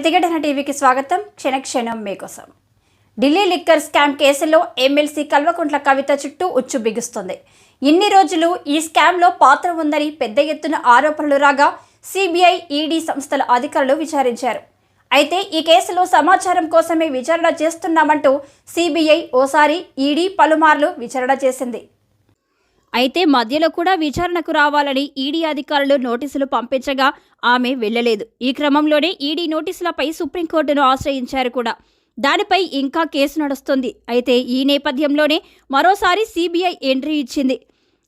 ప్రతిఘటన టీవీకి స్వాగతం. క్షణక్షణం మీకోసం. ఢిల్లీ లిక్కర్ స్కామ్ కేసులో ఎమ్మెల్సీ కల్వకుంట్ల కవిత చుట్టూ ఉచ్చు బిగుస్తుంది. ఇన్ని రోజులు ఈ స్కామ్లో పాత్ర ఉందని పెద్ద ఎత్తున ఆరోపణలు రాగా సిబిఐ, ఈడీ సంస్థల అధికారులు విచారించారు. అయితే ఈ కేసులో సమాచారం కోసమే విచారణ చేస్తున్నామంటూ సిబిఐ ఓసారి, ఈడీ పలుమార్లు విచారణ చేసింది. అయితే మధ్యలో కూడా విచారణకు రావాలని ఈడీ అధికారులు నోటీసులు పంపించగా ఆమె వెళ్లలేదు. ఈ క్రమంలోనే ఈడీ నోటీసులపై సుప్రీంకోర్టును ఆశ్రయించారు కూడా. దానిపై ఇంకా కేసు నడుస్తుంది. అయితే ఈ నేపథ్యంలోనే మరోసారి సిబిఐ ఎంట్రీ ఇచ్చింది.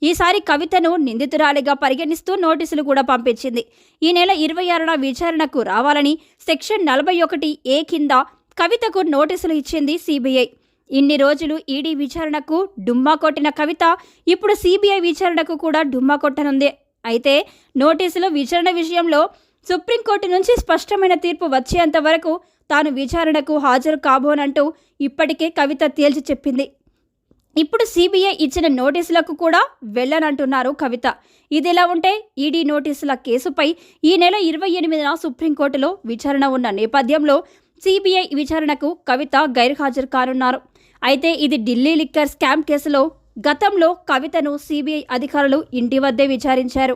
ఈసారి కవితను నిందితురాలిగా పరిగణిస్తూ నోటీసులు కూడా పంపించింది. ఈ నెల 26న విచారణకు రావాలని సెక్షన్ 41A కింద కవితకు నోటీసులు ఇచ్చింది సిబిఐ. ఇన్ని రోజులు ఈడీ విచారణకు డుమ్మా కొట్టిన కవిత ఇప్పుడు సిబిఐ విచారణకు కూడా డుమ్మా కొట్టనుంది. అయితే నోటీసుల విచారణ విషయంలో సుప్రీంకోర్టు నుంచి స్పష్టమైన తీర్పు వచ్చేంత వరకు తాను విచారణకు హాజరు కాబోనంటూ ఇప్పటికే కవిత తేల్చి చెప్పింది. ఇప్పుడు సిబిఐ ఇచ్చిన నోటీసులకు కూడా వెళ్ళనంటున్నారు కవిత. ఇదిలా ఉంటే ఈడీ నోటీసుల కేసుపై ఈ నెల 28న సుప్రీంకోర్టులో విచారణ ఉన్న నేపథ్యంలో సిబిఐ విచారణకు కవిత గైర్హాజరు కానున్నారు. అయితే ఇది ఢిల్లీ లిక్కర్ స్కామ్ కేసులో గతంలో కవితను సిబిఐ అధికారులు ఇంటి వద్దే విచారించారు.